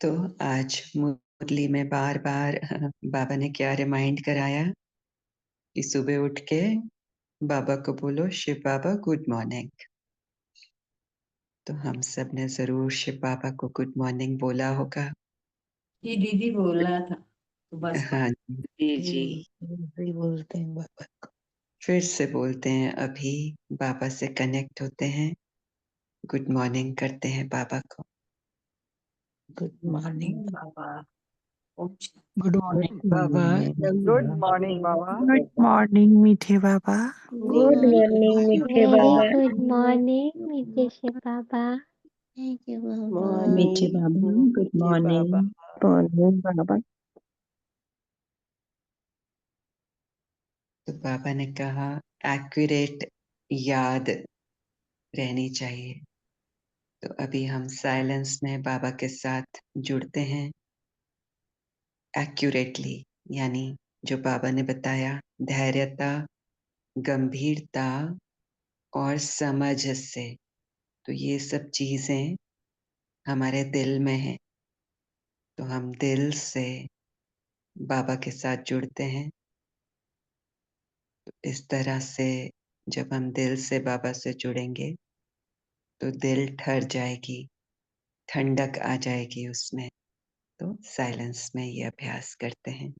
तो आज मुरली में बार-बार बाबा ने क्या रिमाइंड कराया कि सुबह उठ के बाबा को बोलो, शिव बाबा गुड मॉर्निंग। तो हम सब ने ज़रूर शिव बाबा को गुड मॉर्निंग बोला होगा। जी दीदी बोल रहा था सुबह सुबह। हाँ जी, जी, जी, जी। वही बोलते हैं बाबा को। फिर से बोलते हैं अभी बाबा से कनेक्ट होते हैं, गुड मॉर्निंग करते हैं बाबा को। गुड मॉर्निंग बाबा ओम गुड गुड मॉर्निंग बाबा। मॉर्निंग। गुड मॉर्निंग बाबा। गुड मॉर्निंग मीठे बाबा। गुड मॉर्निंग मीठे वेरी बाबा। गुड मॉर्निंग मीठे बाबा। थैंक यू बाबा। मीठे बाबा गुड जी मॉर्निंग। बाबा। मॉर्निंग बाबा। तो बाबा ने कहा एक्यूरेट याद रहनी चाहिए। तो अभी हम साइलेंस में बाबा के साथ जुड़ते हैं एक्यूरेटली, यानी जो बाबा ने बताया धैर्यता, गंभीरता और समझ से। तो ये सब चीजें हमारे दिल में है। तो हम दिल से बाबा के साथ जुड़ते हैं। तो इस तरह से जब हम दिल से बाबा से जुड़ेंगे तो दिल ठर जाएगी, ठंडक आ जाएगी उसमें। तो साइलेंस में ये अभ्यास करते हैं।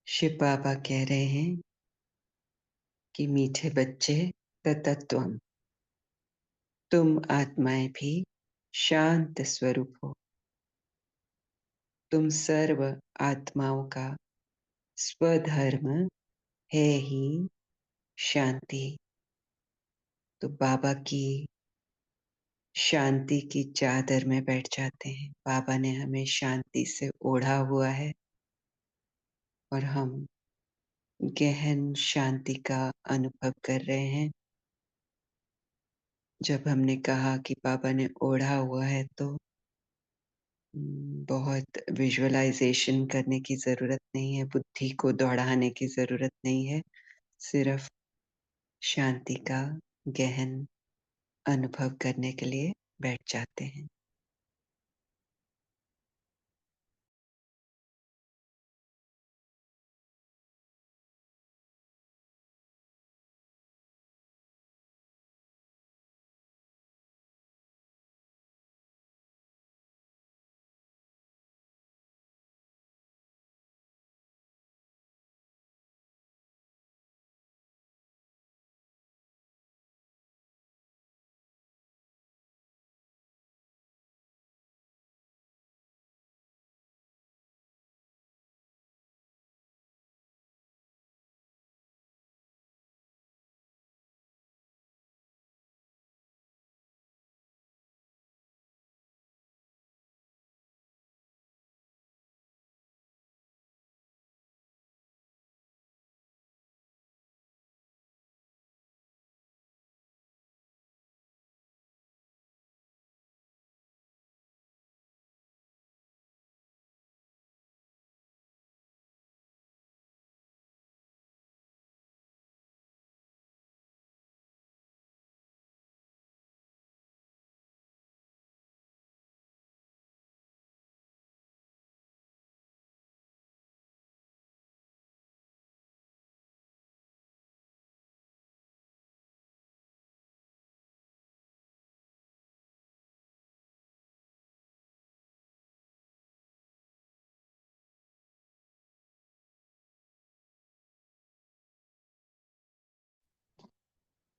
शिव बाबा कह रहे हैं कि मीठे बच्चे ततत्वम, तुम आत्माएं भी शांत स्वरूप हो। तुम सर्व आत्माओं का स्वधर्म है ही शांति। तो बाबा की शांति की चादर में बैठ जाते हैं। बाबा ने हमें शांति से ओढ़ा हुआ है और हम गहन शांति का अनुभव कर रहे हैं। जब हमने कहा कि बाबा ने ओढ़ा हुआ है तो बहुत विजुअलाइजेशन करने की ज़रूरत नहीं है, बुद्धि को दौड़ाने की ज़रूरत नहीं है, सिर्फ शांति का गहन अनुभव करने के लिए बैठ जाते हैं।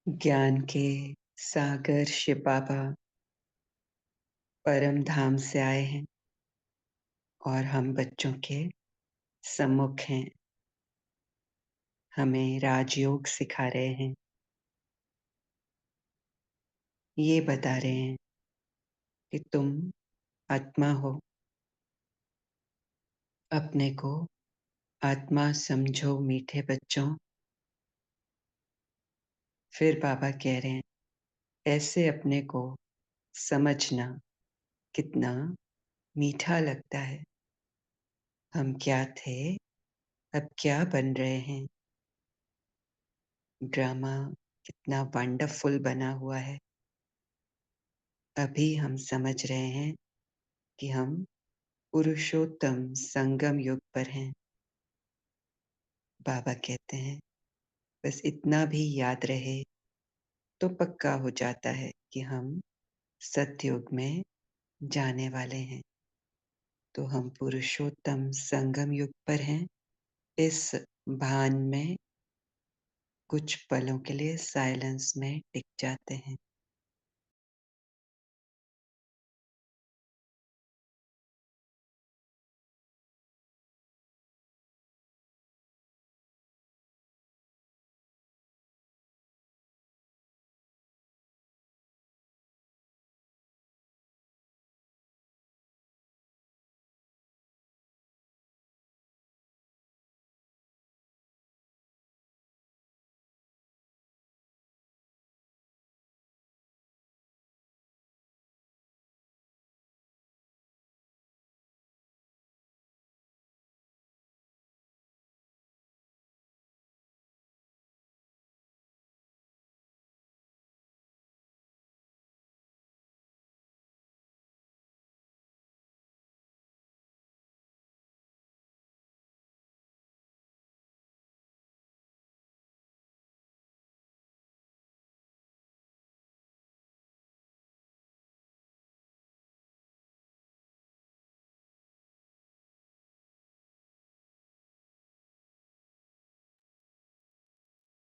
ज्ञान के सागर शिव बाबा परम धाम से आए हैं और हम बच्चों के सम्मुख हैं। हमें राजयोग सिखा रहे हैं। ये बता रहे हैं कि तुम आत्मा हो, अपने को आत्मा समझो मीठे बच्चों। फिर बाबा कह रहे हैं, ऐसे अपने को समझना कितना मीठा लगता है। हम क्या थे, अब क्या बन रहे हैं। ड्रामा कितना वंडरफुल बना हुआ है। अभी हम समझ रहे हैं कि हम पुरुषोत्तम संगम युग पर हैं। बाबा कहते हैं, बस इतना भी याद रहे तो पक्का हो जाता है कि हम सतयुग में जाने वाले हैं। तो हम पुरुषोत्तम संगम युग पर हैं। इस भान में कुछ पलों के लिए साइलेंस में टिक जाते हैं।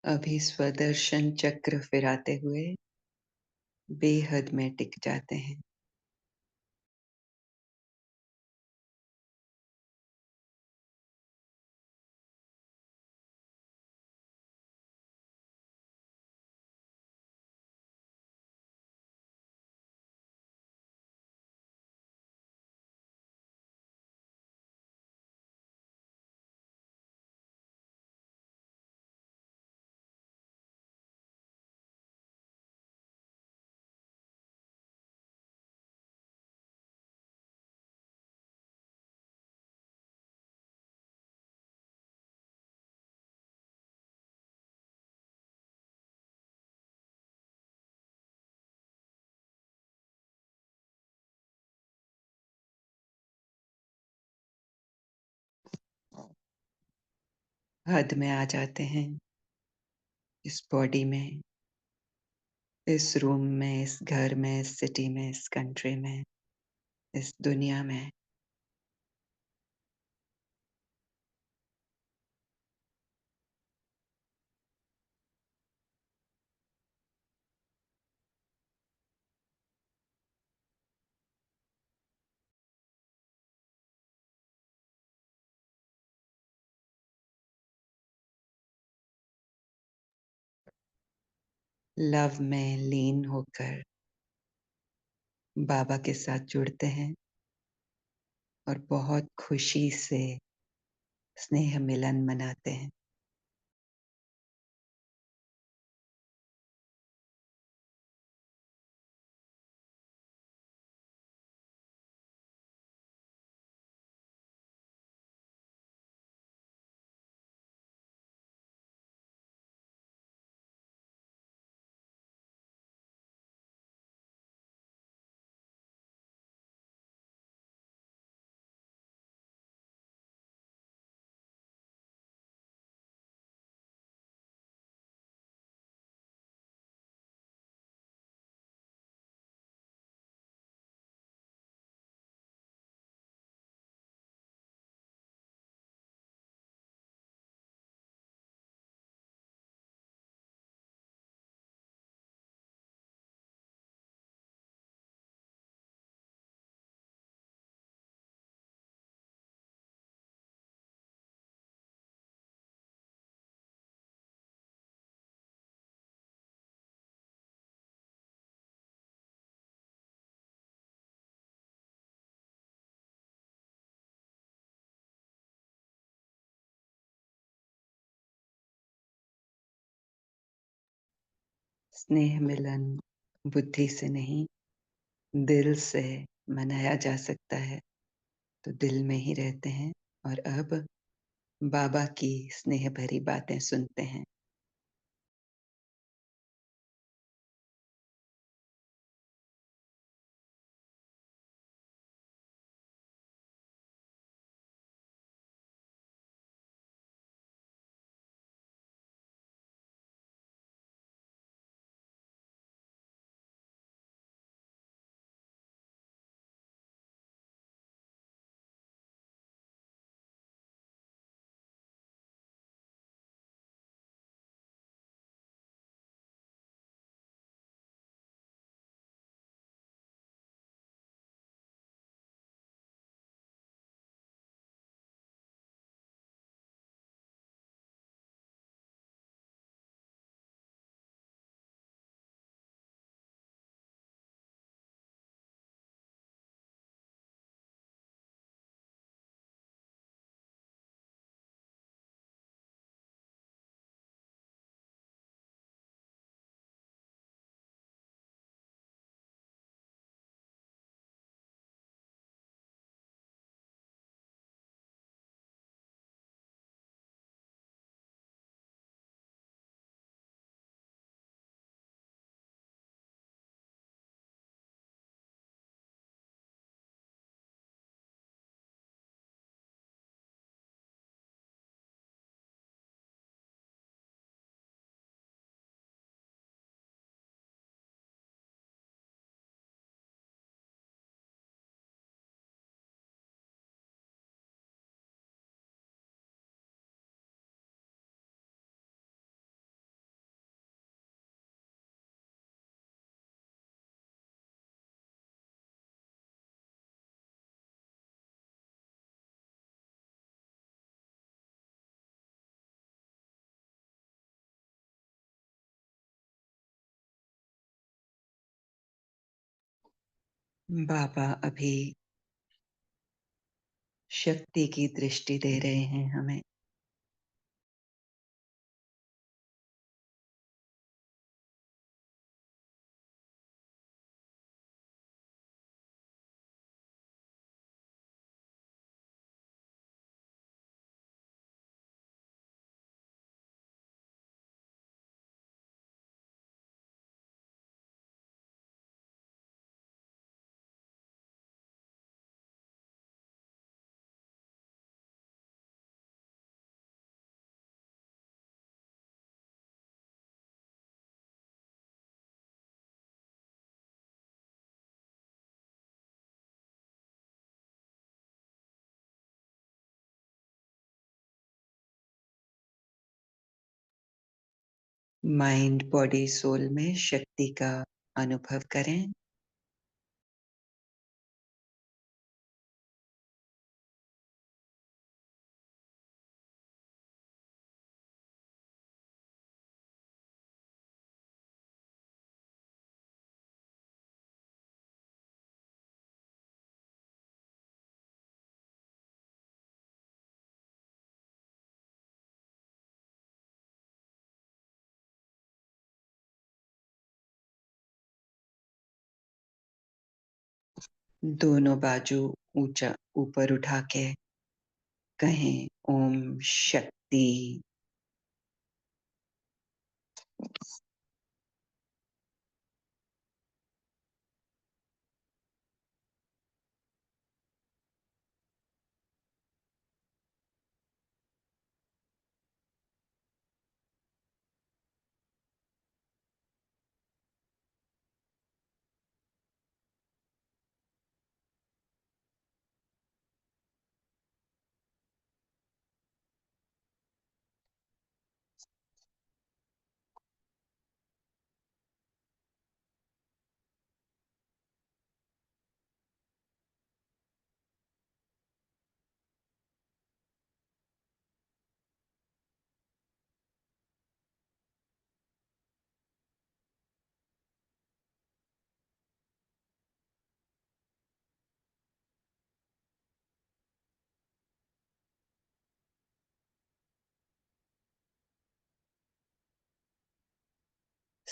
अभी स्वदर्शन चक्र फिराते हुए बेहद में टिक जाते हैं। हद में आ जाते हैं। इस बॉडी में, इस रूम में, इस घर में, इस सिटी में, इस कंट्री में, इस दुनिया में। लव में लीन होकर बाबा के साथ जुड़ते हैं और बहुत खुशी से स्नेह मिलन मनाते हैं। स्नेह मिलन बुद्धि से नहीं, दिल से मनाया जा सकता है, तो दिल में ही रहते हैं। और अब बाबा की स्नेह भरी बातें सुनते हैं। बाबा अभी शक्ति की दृष्टि दे रहे हैं हमें। माइंड बॉडी सोल में शक्ति का अनुभव करें। दोनों बाजू ऊंचा ऊपर उठा के कहें ओम शक्ति।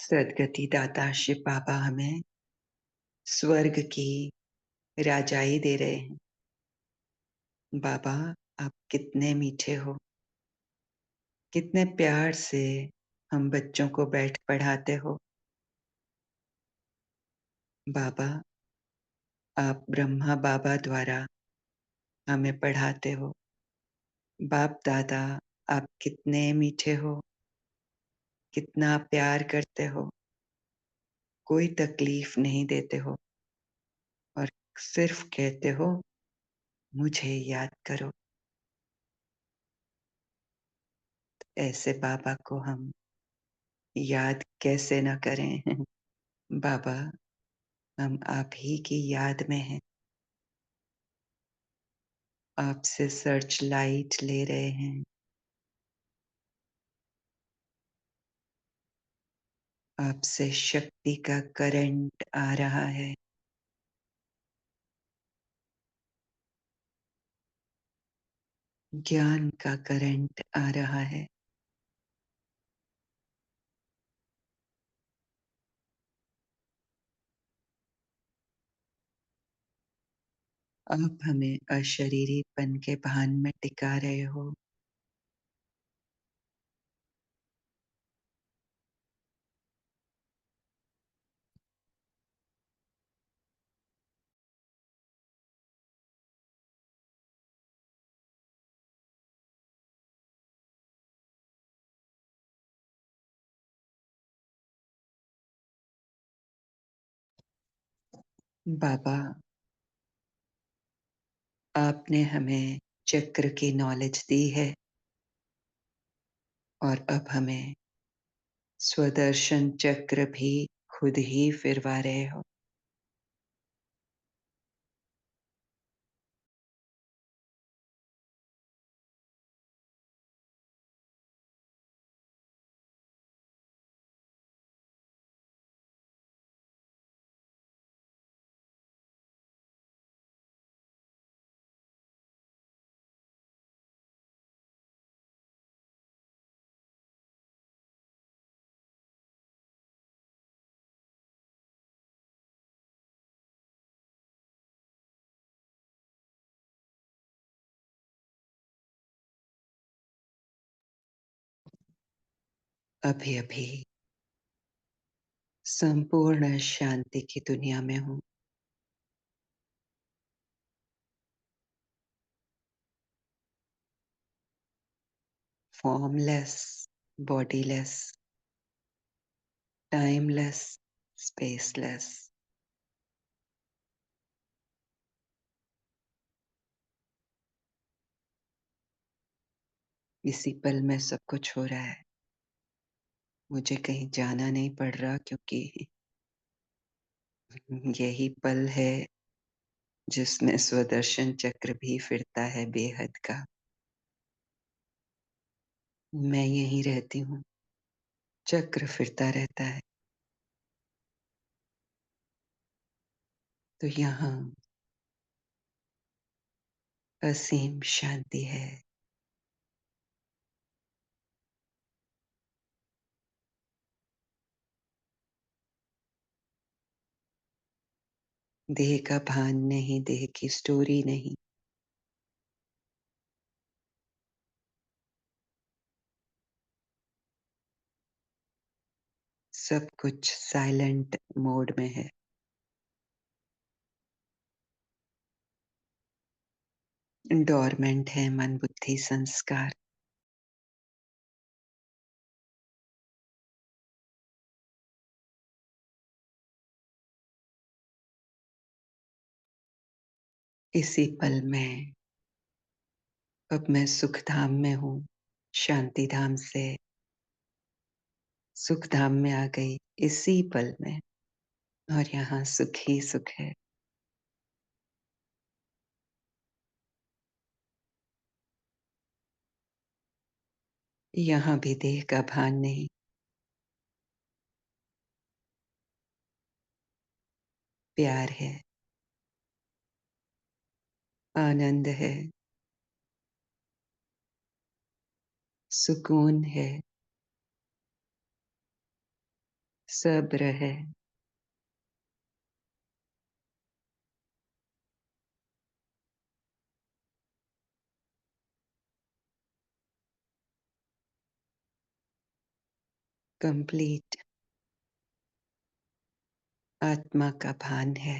सद्गति दाता शिव बाबा हमें स्वर्ग की राजाई दे रहे हैं। बाबा, आप कितने मीठे हो, कितने प्यार से हम बच्चों को बैठ पढ़ाते हो। बाबा, आप ब्रह्मा बाबा द्वारा हमें पढ़ाते हो। बाप दादा, आप कितने मीठे हो, कितना प्यार करते हो, कोई तकलीफ नहीं देते हो और सिर्फ कहते हो मुझे याद करो। ऐसे बाबा को हम याद कैसे न करें। बाबा, हम आप ही की याद में हैं। आपसे सर्च लाइट ले रहे हैं। आपसे शक्ति का करंट आ रहा है। ज्ञान का करंट आ रहा है। आप हमें अशरीरीपन के भान में टिका रहे हो। बाबा, आपने हमें चक्र की नॉलेज दी है और अब हमें स्वदर्शन चक्र भी खुद ही फिरवा रहे हो। अभी अभी संपूर्ण शांति की दुनिया में हूं। Formless, bodiless, timeless, spaceless. इसी पल में सब कुछ हो रहा है। मुझे कहीं जाना नहीं पड़ रहा, क्योंकि यही पल है जिसमें स्वदर्शन चक्र भी फिरता है बेहद का। मैं यहीं रहती हूँ, चक्र फिरता रहता है। तो यहाँ असीम शांति है। देह का भान नहीं, देह की स्टोरी नहीं। सब कुछ साइलेंट मोड में है। डोरमेंट है मन बुद्धि संस्कार। इसी पल में अब मैं सुख धाम में हूँ। शांति धाम से सुख धाम में आ गई इसी पल में, और यहाँ सुख ही सुख है। यहाँ भी देह का भान नहीं। प्यार है, आनंद है, सुकून है, सब्र है, कंप्लीट आत्मा का भान है,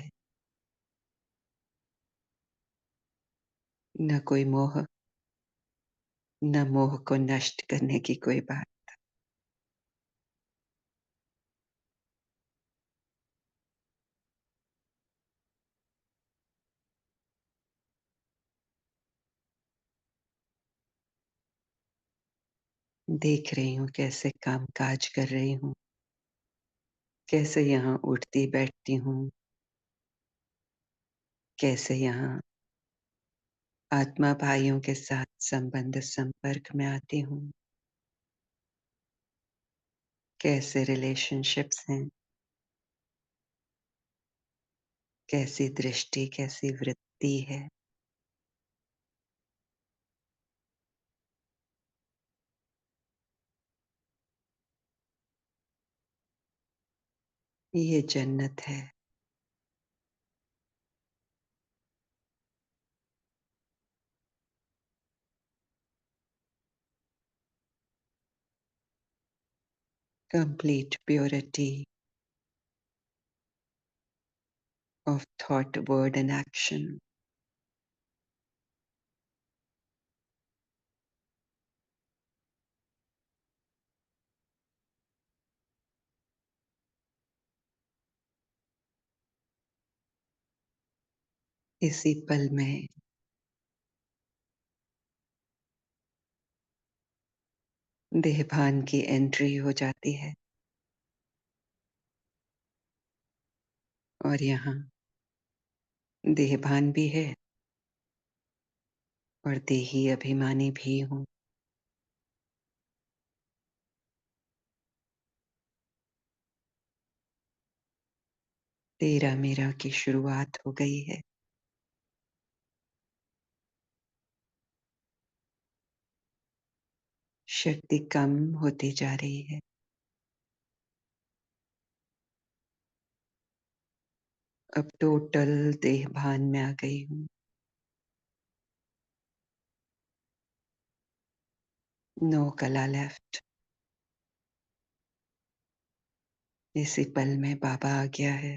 न कोई मोह, न मोह को नष्ट करने की कोई बात। देख रही हूँ कैसे काम काज कर रही हूँ, कैसे यहाँ उठती बैठती हूँ, कैसे यहाँ आत्मा भाइयों के साथ संबंध संपर्क में आती हूँ, कैसे रिलेशनशिप्स हैं, कैसी दृष्टि, कैसी वृत्ति है। ये जन्नत है। Complete purity of thought, word and action. इसी पल में देहभान की एंट्री हो जाती है और यहाँ देहभान भी है और देही अभिमानी भी हूँ। तेरा मेरा की शुरुआत हो गई है। शक्ति कम होती जा रही है। अब टोटल देहभान में आ गई हूँ। नो कला लेफ्ट। इसी पल में बाबा आ गया है।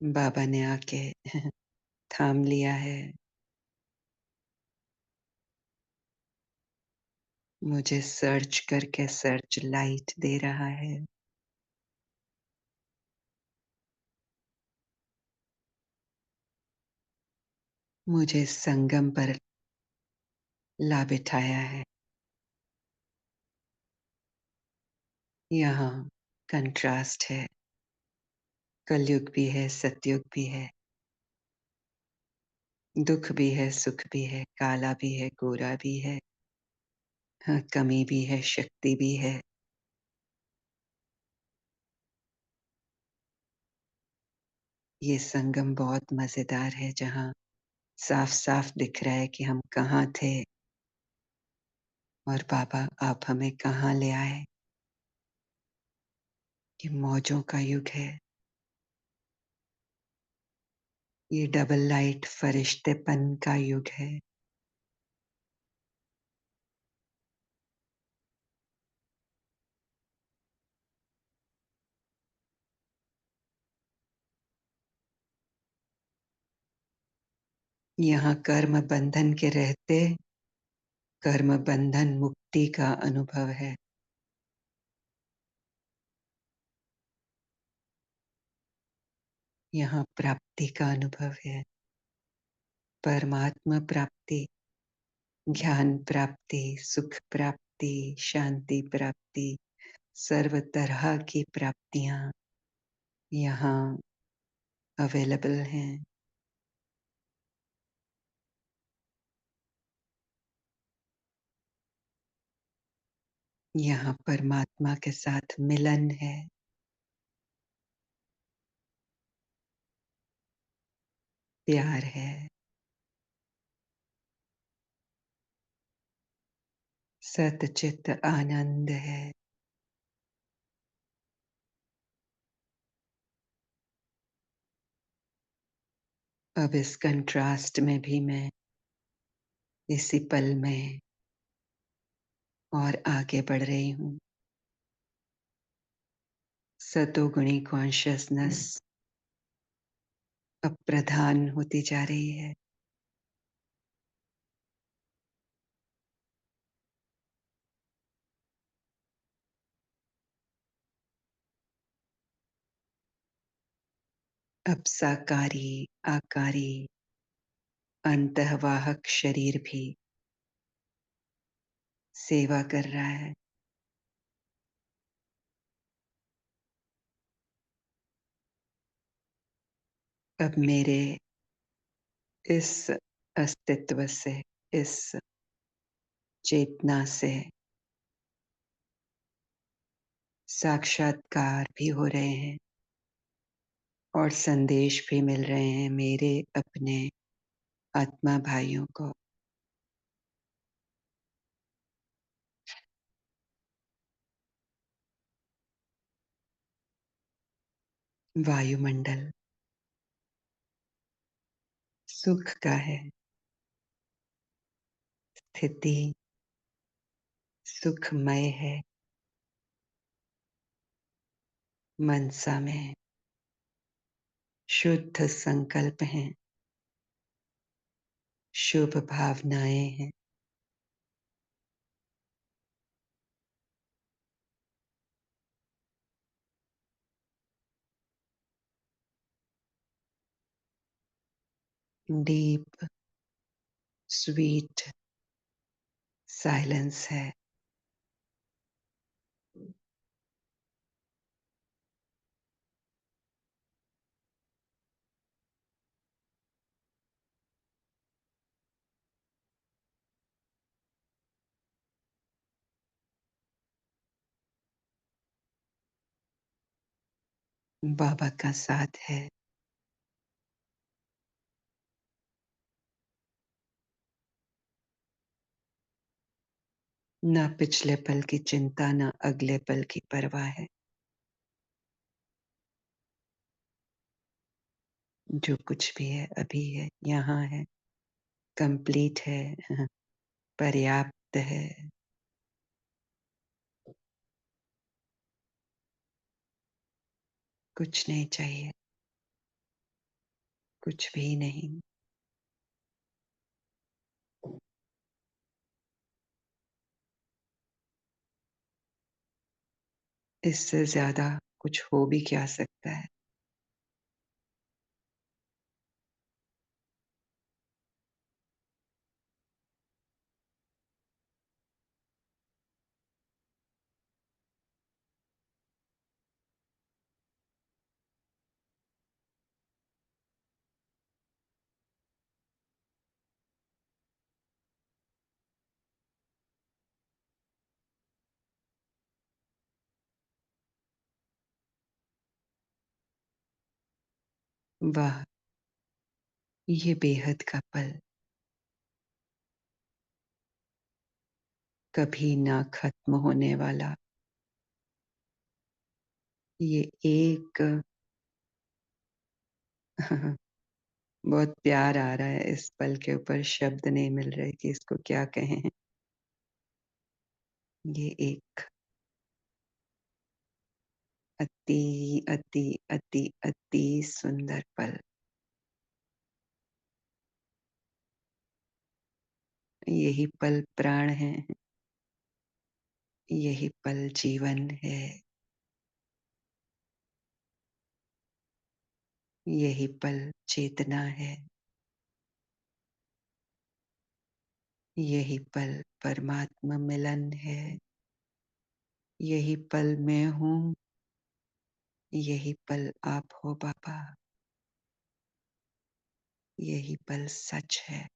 बाबा ने आके थाम लिया है। मुझे सर्च करके सर्च लाइट दे रहा है। मुझे संगम पर ला बिठाया है। यहाँ कंट्रास्ट है। कलयुग भी है, सतयुग भी है, दुख भी है, सुख भी है, काला भी है, गोरा भी है, हाँ, कमी भी है, शक्ति भी है। ये संगम बहुत मजेदार है, जहाँ साफ साफ दिख रहा है कि हम कहाँ थे और बाबा आप हमें कहाँ ले आए। ये मौजों का युग है। ये डबल लाइट फरिश्तेपन का युग है। यहाँ कर्म बंधन के रहते कर्म बंधन मुक्ति का अनुभव है। यहाँ प्राप्ति का अनुभव है। परमात्मा प्राप्ति, ज्ञान प्राप्ति, सुख प्राप्ति, शांति प्राप्ति, सर्व तरह की प्राप्तियां यहाँ अवेलेबल हैं। यहाँ परमात्मा के साथ मिलन है। प्यार है। सतचित आनंद है। अब इस कंट्रास्ट में भी मैं इसी पल में और आगे बढ़ रही हूँ। सतोगुणी कॉन्शियसनेस अब प्रधान होती जा रही है। अब साकारी आकारी अंतःवाहक शरीर भी सेवा कर रहा है। अब मेरे इस अस्तित्व से, इस चेतना से साक्षात्कार भी हो रहे हैं और संदेश भी मिल रहे हैं मेरे अपने आत्मा भाइयों को। वायुमंडल सुख का है, स्थिति सुखमय है। मनसा में शुद्ध संकल्प हैं, शुभ भावनाएं हैं। डीप स्वीट साइलेंस है। बाबा का साथ है। ना पिछले पल की चिंता, ना अगले पल की परवाह है। जो कुछ भी है अभी है, यहाँ है, कंप्लीट है, पर्याप्त है। कुछ नहीं चाहिए, कुछ भी नहीं। इससे ज्यादा कुछ हो भी क्या सकता है। वाह, ये बेहद का पल कभी ना खत्म होने वाला। ये एक बहुत प्यार आ रहा है इस पल के ऊपर, शब्द नहीं मिल रहे कि इसको क्या कहें। ये एक अति अति अति अति सुंदर पल। यही पल प्राण है, यही पल जीवन है, यही पल चेतना है, यही पल परमात्मा मिलन है। यही पल मैं हूँ, यही पल आप हो बाबा। यही पल सच है,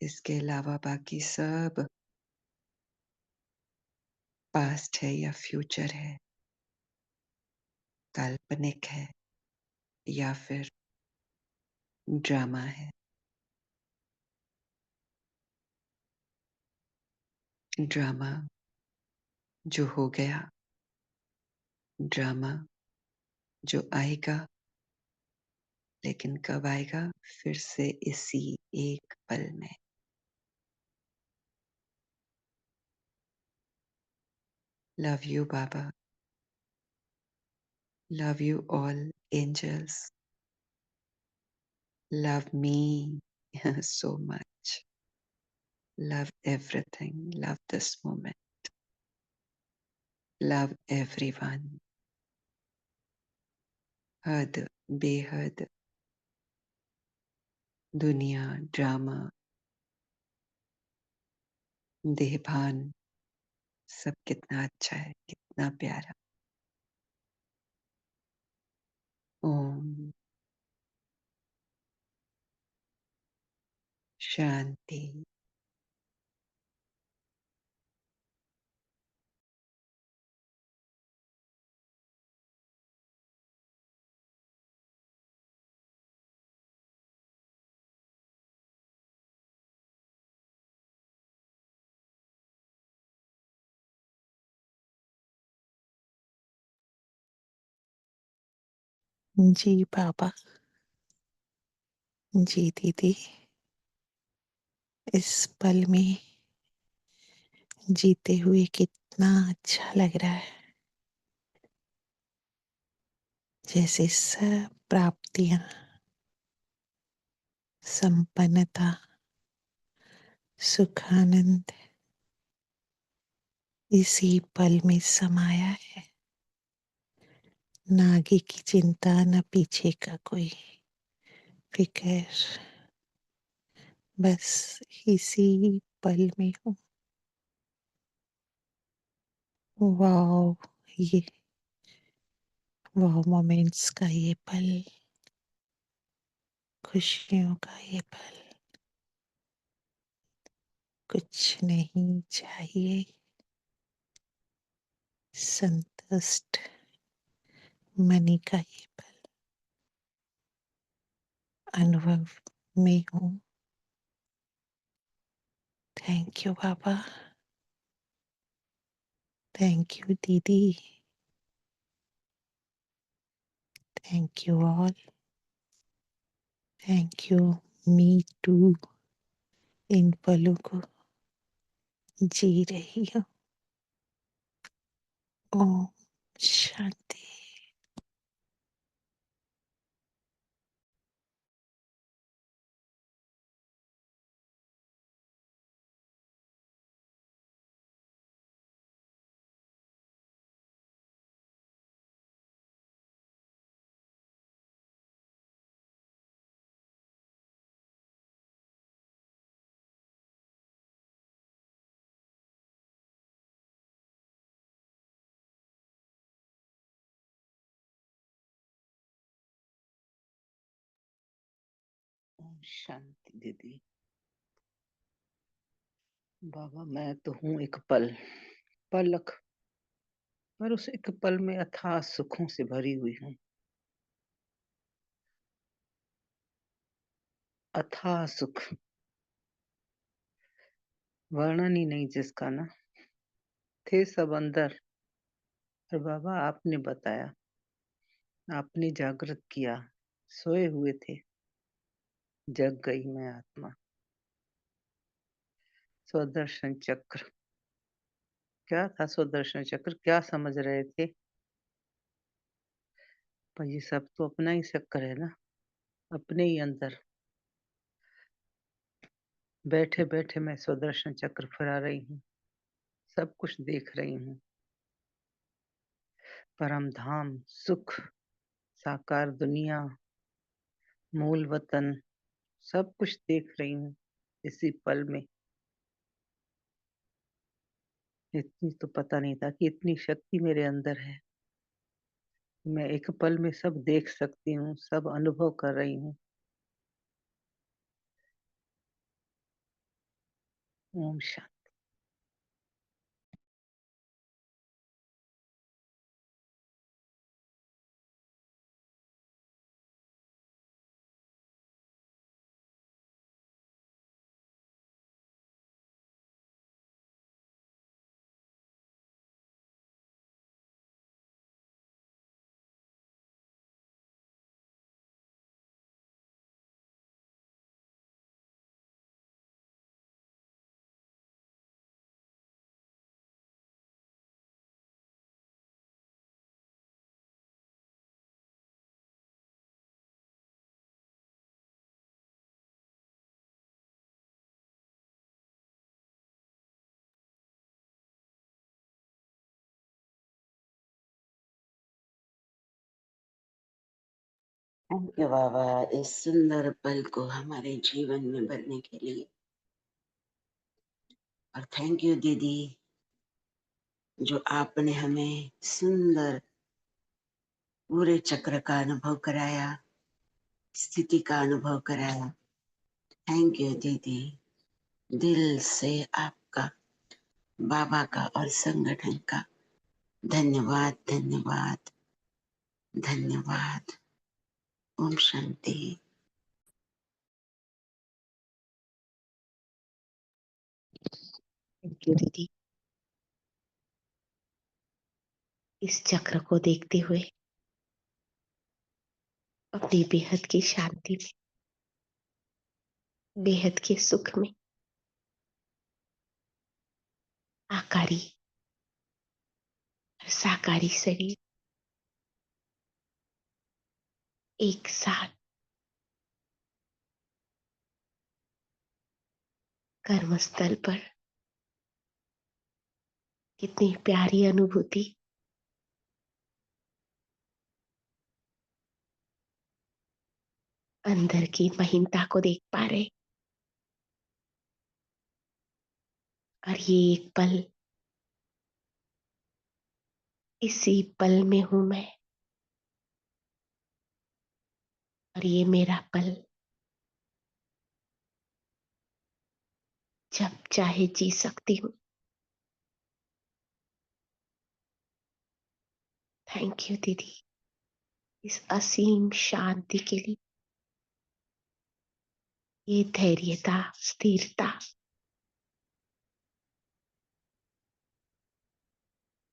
इसके अलावा बाकी सब पास्ट है या फ्यूचर है, काल्पनिक है या फिर ड्रामा है। ड्रामा जो हो गया, ड्रामा जो आएगा, लेकिन कब आएगा? फिर से इसी एक पल में। Love you Baba. Love you all angels. Love me so much. Love everything. Love this moment. Love everyone. हद, बेहद, दुनिया, ड्रामा, देहभान, सब कितना अच्छा है, कितना प्यारा। ओम शांति। जी बाबा। जी दीदी। इस पल में जीते हुए कितना अच्छा लग रहा है, जैसे सब प्राप्तियां, संपन्नता, सुख, आनंद इसी पल में समाया है। ना आगे की चिंता, ना पीछे का कोई फिक्र, बस इसी पल में हूँ। वाओ, ये वाओ मोमेंट्स का ये पल, खुशियों का ये पल, कुछ नहीं चाहिए, संतुष्ट मनी का ये पल अनुभव में हूँ। Thank you Baba. Thank you दीदी। Thank you all. Thank you me too. इन पलों को जी रही हूँ। ओम शांति। ओम शांति दीदी। बाबा मैं तो हूँ एक पल, पलक, पर उस एक पल में अथाह सुखों से भरी हुई हूँ। अथाह सुख, वर्णन ही नहीं जिसका ना। थे सब अंदर, और बाबा आपने बताया, आपने जागृत किया। सोए हुए थे, जग गई मैं आत्मा। स्वदर्शन चक्र, क्या था स्वदर्शन चक्र? क्या समझ रहे थे? पर ये सब तो अपना ही चक्कर है ना, अपने ही अंदर बैठे बैठे मैं स्वदर्शन चक्र फिरा रही हूँ, सब कुछ देख रही हूँ। परम धाम, सुख, साकार दुनिया, मूल वतन, सब कुछ देख रही हूँ इसी पल में। इतनी तो पता नहीं था कि इतनी शक्ति मेरे अंदर है। मैं एक पल में सब देख सकती हूँ, सब अनुभव कर रही हूँ। ओम शांति। थैंक यू बाबा, इस सुंदर पल को हमारे जीवन में भरने के लिए। और थैंक यू दीदी, जो आपने हमें सुंदर पूरे चक्र का अनुभव कराया, स्थिति का अनुभव कराया। थैंक यू दीदी, दिल से आपका, बाबा का और संगठन का धन्यवाद धन्यवाद धन्यवाद। ओम शांति। थैंक यू दीदी। इस चक्र को देखते हुए अपनी बेहद की शांति में, बेहद के सुख में आकारी और साकारी शरीर एक साथ कर्मस्थल पर, कितनी प्यारी अनुभूति। अंदर की महीनता को देख पा रहे। और ये एक पल, इसी पल में हूं मैं, और ये मेरा पल, जब चाहे जी सकती हूँ। थैंक यू दीदी, इस असीम शांति के लिए, ये धैर्यता, स्थिरता।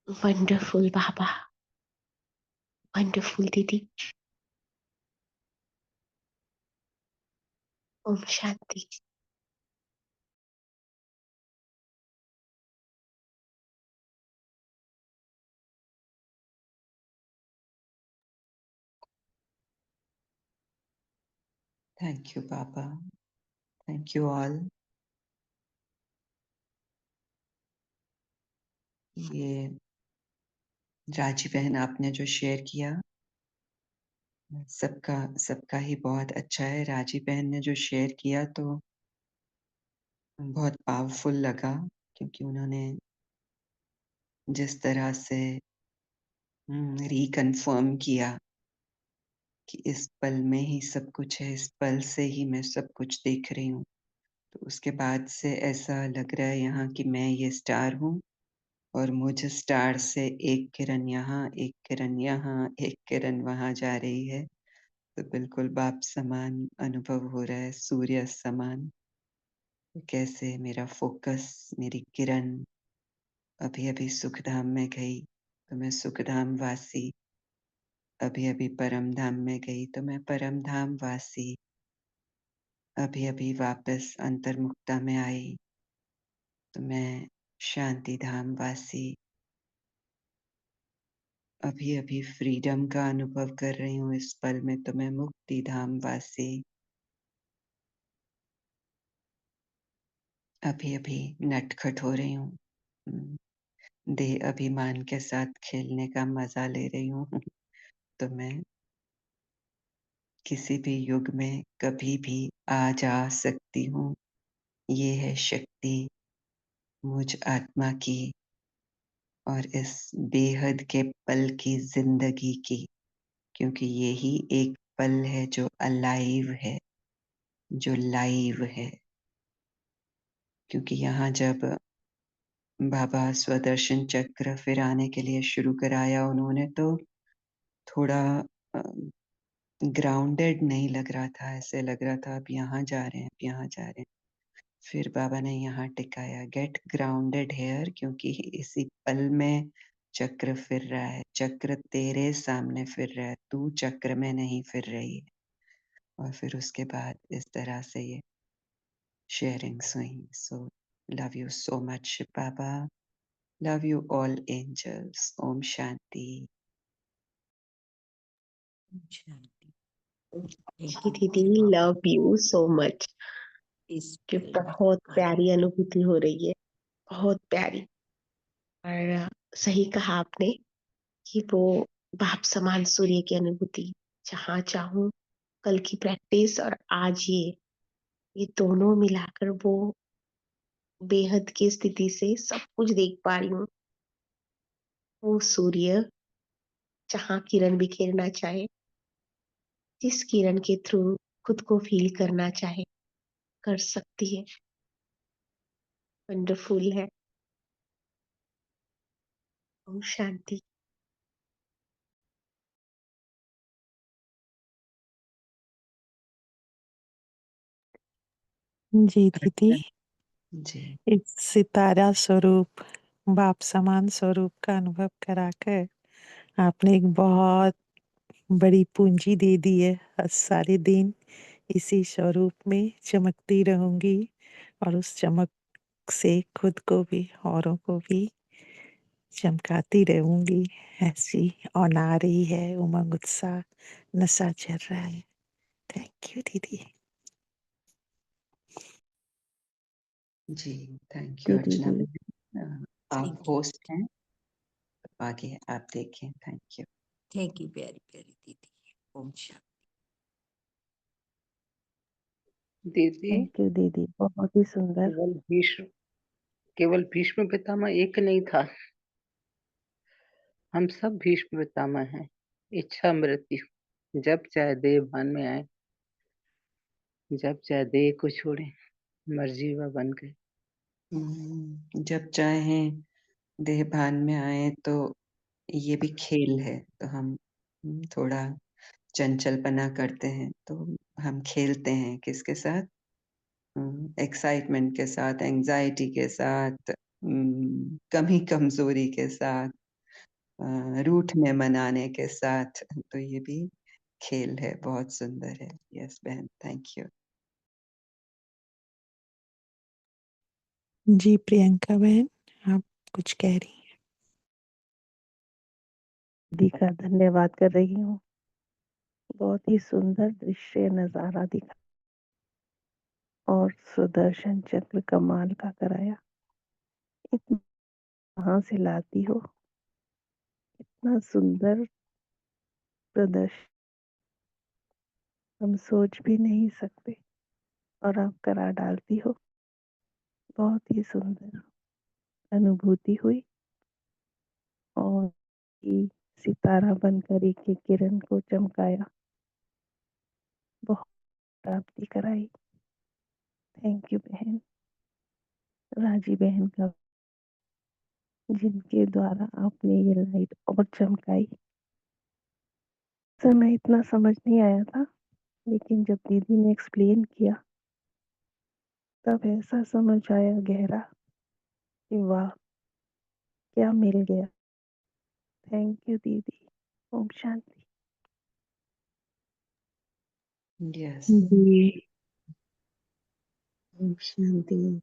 Wonderful Baba, wonderful Didi. ओम शांति। Thank you Baba, thank you all. ये राजी बहन आपने जो शेयर किया, सबका सबका ही बहुत अच्छा है। राजी बहन ने जो शेयर किया तो बहुत पावरफुल लगा, क्योंकि उन्होंने जिस तरह से रिकन्फर्म किया कि इस पल में ही सब कुछ है, इस पल से ही मैं सब कुछ देख रही हूँ। तो उसके बाद से ऐसा लग रहा है यहाँ कि मैं ये स्टार हूँ और मुझ स्टार से एक किरण यहाँ, एक किरण यहाँ, एक किरण वहाँ जा रही है। तो बिल्कुल बाप समान अनुभव हो रहा है, सूर्य समान। तो कैसे मेरा फोकस, मेरी किरण अभी अभी सुखधाम में गई तो मैं सुखधाम वासी, अभी अभी परम धाम में गई तो मैं परम धाम वासी, अभी अभी वापस अंतर्मुक्ता में आई तो मैं शांति धाम वासी, अभी अभी फ्रीडम का अनुभव कर रही हूँ इस पल में तो मैं मुक्ति धाम वासी, अभी अभी नटखट हो रही हूँ, देह अभिमान के साथ खेलने का मजा ले रही हूँ तो मैं किसी भी युग में कभी भी आ जा सकती हूँ। ये है शक्ति मुझ आत्मा की और इस बेहद के पल की जिंदगी की, क्योंकि यही एक पल है जो अलाइव है, जो लाइव है। क्योंकि यहाँ जब बाबा स्वदर्शन चक्र फिर आने के लिए शुरू कराया उन्होंने, तो थोड़ा ग्राउंडेड नहीं लग रहा था, ऐसे लग रहा था अब यहाँ जा रहे हैं, अब यहाँ जा रहे हैं। फिर बाबा ने यहाँ टिकाया, गेट ग्राउंडेड हेयर, क्योंकि इसी पल में चक्र फिर रहा है, चक्र तेरे सामने फिर रहा है, तू चक्र में नहीं फिर रही है। और फिर उसके बाद इस तरह से ये शेयरिंग्स हुई। So love you so much Baba, love you all angels. ओम शांति। ओम शांति। थैंक यू दीदी, लव यू सो मच। इस कि पल में बहुत आए। प्यारी अनुभूति हो रही है, बहुत प्यारी। और सही कहा आपने कि वो बाप समान सूर्य की अनुभूति, जहाँ चाहूं कल की प्रैक्टिस और आज ये दोनों मिलाकर वो बेहद की स्थिति से सब कुछ देख पा रही हूँ। वो सूर्य जहाँ किरण बिखेरना चाहे, जिस किरण के थ्रू खुद को फील करना चाहे, कर सकती है। वंडरफुल है। ओम शांति। जी दीदी, जी, इस सितारा स्वरूप, बाप समान स्वरूप का अनुभव कराकर आपने एक बहुत बड़ी पूंजी दे दी है। सारे दिन इसी स्वरूप में चमकती रहूंगी और उस चमक से खुद को भी औरों को भी चमकाती रहूंगी। ऐसी और आ रही है उमंग, उत्साह, नशा चढ़ रहा है। थैंक यू दीदी। जी, थैंक जी यू अर्चना दीदी। बहन। आप थैंक यू, होस्ट हैं, आगे आप देखें। Thank you. थैंक यू प्यारी प्यारी दीदी। ओम शांति। दीदी, थैंक यू दीदी, बहुत ही सुंदर। केवल भीष्म पितामह एक नहीं था, हम सब भीष्म पितामह हैं। इच्छा मृत्यु, जब चाहे देह भान में आए, जब चाहे देह को छोड़े, मर्जी व बन गए। जब चाहें देह भान में आए, तो ये भी खेल है। तो हम थोड़ा चंचलपना करते हैं, तो हम खेलते हैं किसके साथ? एक्साइटमेंट के साथ, एंजाइटी के साथ, कमी कमजोरी के साथ, रूठने मनाने के साथ। तो ये भी खेल है, बहुत सुंदर है। यस बहन, थैंक यू। जी प्रियंका बहन, आप कुछ कह रही हैं? दीदी का धन्यवाद कर रही हूँ। बहुत ही सुंदर दृश्य नजारा दिखा और सुदर्शन चक्र कमाल का कराया। इतना कहाँ से लाती हो, इतना सुंदर प्रदर्शन हम सोच भी नहीं सकते, और आप करा डालती हो। बहुत ही सुंदर अनुभूति हुई, और ये सितारा बनकर एक एक किरण को चमकाया, बहुत प्राप्ति कराई। थैंक यू बहन, राजी बहन का, जिनके द्वारा आपने ये लाइट और चमकाई। समय इतना समझ नहीं आया था, लेकिन जब दीदी ने एक्सप्लेन किया तब ऐसा समझ आया गहरा कि वाह, क्या मिल गया। थैंक यू दीदी। ओम शांति। यस। जी ओम शांति।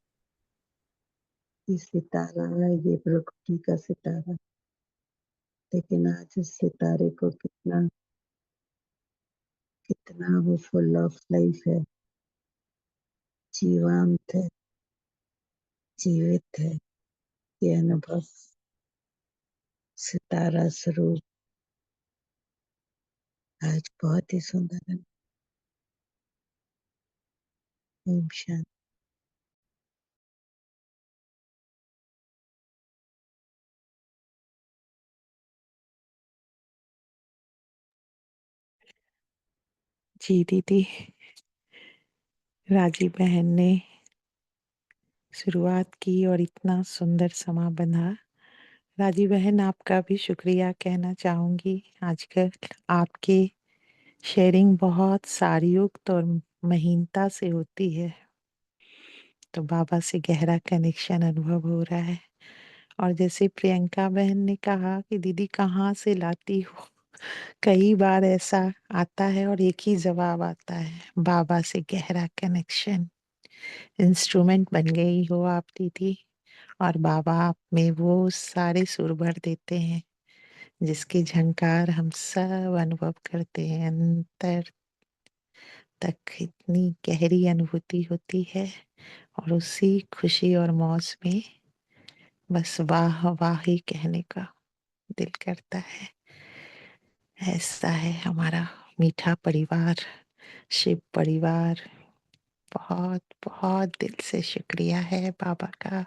ये सितारा है, ये प्रकृति का सितारा, लेकिन आज इस सितारे को कितना कितना वो फुल ऑफ लाइफ है, जीवंत है, जीवित है। ये अनुभव सितारा स्वरूप आज बहुत ही सुंदर है। ओम शांति। जी दीदी, राजी बहन ने शुरुआत की और इतना सुंदर समा बंधा। राजी बहन, आपका भी शुक्रिया कहना चाहूंगी। आजकल आपके शेयरिंग बहुत सारयुक्त और महीनता से होती है, तो बाबा से गहरा कनेक्शन अनुभव हो रहा है। और जैसे प्रियंका बहन ने कहा कि दीदी कहाँ से लाती हो, कई बार ऐसा आता है और एक ही जवाब आता है, बाबा से गहरा कनेक्शन। इंस्ट्रूमेंट बन गई हो आप दीदी, और बाबा आप में वो सारे सुर भर देते हैं जिसकी झंकार हम सब अनुभव करते हैं। अंतर तक इतनी गहरी अनुभूति होती है, और उसी खुशी और मौज में बस वाह वाह ही कहने का दिल करता है। ऐसा है हमारा मीठा परिवार, शिव परिवार, बहुत बहुत दिल से शुक्रिया है बाबा का,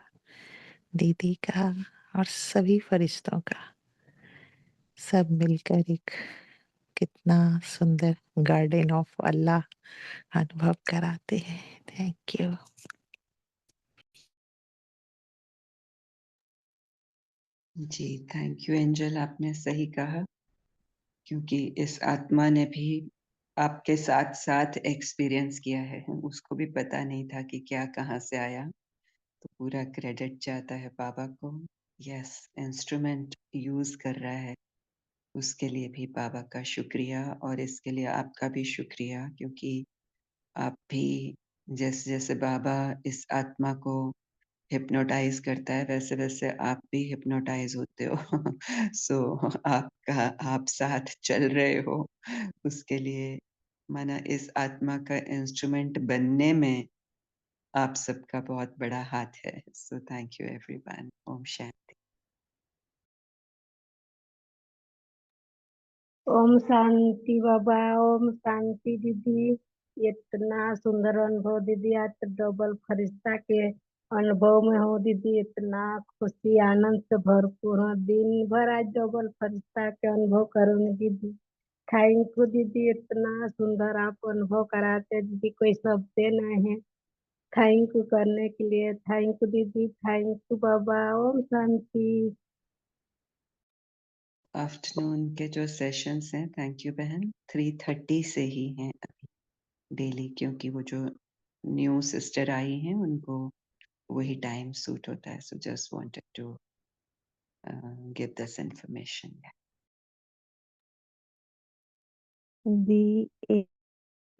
दीदी का और सभी फरिश्तों का। सब मिलकर एक कितना सुंदर गार्डन ऑफ अल्लाह अनुभव कराते हैं। Thank you. जी, थैंक यू एंजल, आपने सही कहा, क्योंकि इस आत्मा ने भी आपके साथ-साथ एक्सपीरियंस किया है। उसको भी पता नहीं था कि क्या कहाँ से आया, तो पूरा क्रेडिट जाता है बाबा को। यस, इंस्ट्रूमेंट यूज़ कर रहा है, उसके लिए भी बाबा का शुक्रिया, और इसके लिए आपका भी शुक्रिया, क्योंकि आप भी जैसे-जैसे बाबा इस आत्मा को हिप्नोटाइज़ करता है, वैसे-वैसे आप भी हिप्नोटाइज़ होते हो। सो आपका आप साथ चल रहे हो, उसके लिए माना इस आत्मा का इंस्ट्रूमेंट बनने में आप सबका बहुत बड़ा हाथ है। So thank you everyone. ओम शांति। ओम शांति बाबा, ओम शांति दीदी। इतना सुंदर अनुभव दीदी, आज तो डबल फरिश्ता के अनुभव में हो दीदी। इतना खुशी आनंद से भरपूर हो, दिन भर आज डबल फरिश्ता के अनुभव करूंगी दीदी। थैंक यू दीदी, इतना सुंदर आप अनुभव कराते हैं दीदी, कोई शब्द नहीं है थैंक यू करने के लिए। थैंक यू दीदी, थैंक यू बाबा। ओम शांति। आफ्टरनून के जो सेशंस हैं, थैंक यू बहन, 3:30 से ही हैं अभी डेली, क्योंकि वो जो न्यू सिस्टर आई हैं उनको वही टाइम सूट होता है। So just wanted to give this information. दी एक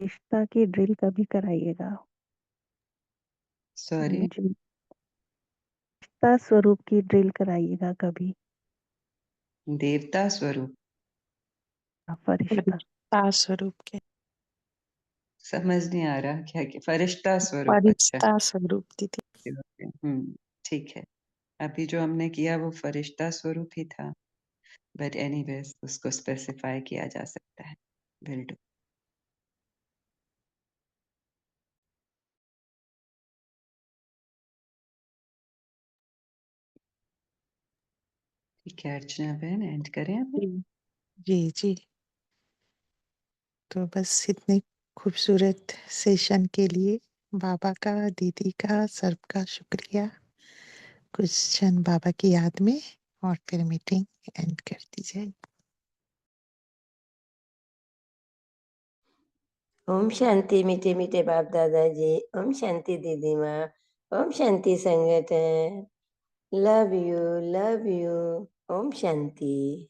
रिश्ता की ड्रिल कभी कराइएगा Sorry, मुझे, रिश्ता स्वरूप की ड्रिल कराइएगा कभी। देवता स्वरूप फरिश्ता फरिश्ता स्वरूप के, समझ नहीं आ रहा क्या कि फरिश्ता स्वरूप। अच्छा, फरिश्ता स्वरूप दीदी। ओके, ओके, ठीक है। अभी जो हमने किया वो फरिश्ता स्वरूप ही था, बट एनीवेज उसको स्पेसिफाई किया जा सकता है। Will do. ठीक है अर्चना बहन, एंड करें अभी। जी जी जी। तो बस इतने खूबसूरत सेशन के लिए बाबा का, दीदी का, सबका शुक्रिया। कुछ क्षण बाबा की याद में और फिर मीटिंग एंड कर दी जाए। ओम शांति मीठे मीठे बाप दादाजी। ओम शांति दीदी माँ। ओम शांति संगठन। Love you love you. ओम शांति।